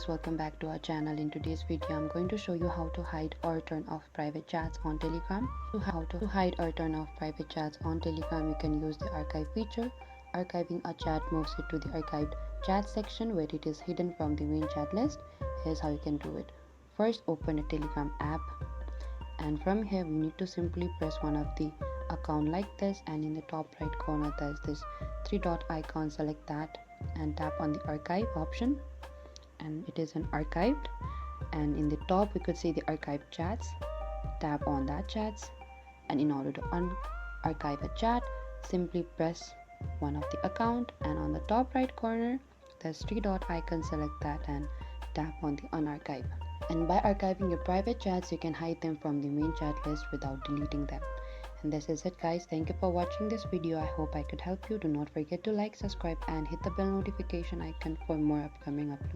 guys, welcome back to our channel. In today's video I'm going to show you how to hide or turn off private chats on Telegram. How to hide or turn off private chats on Telegram, you can use the archive feature. Archiving a chat moves it to the archived chat section where it is hidden from the main chat list. Here's how you can do it. First, open a Telegram app, and from here we need to simply press one of the account like this, and in the top right corner there's this three dot icon. Select that and tap on the archive option, and it is an archived, and in the top we could see the archived chats. Tap on that chats, and in order to unarchive a chat, simply press one of the account, and on the top right corner there's three dot icon. Select that and tap on the unarchive. And by archiving your private chats, you can hide them from the main chat list without deleting them. And this is it, guys. Thank you for watching this video. I hope I could help you. Do not forget to like, subscribe and hit the bell notification icon for more upcoming uploads.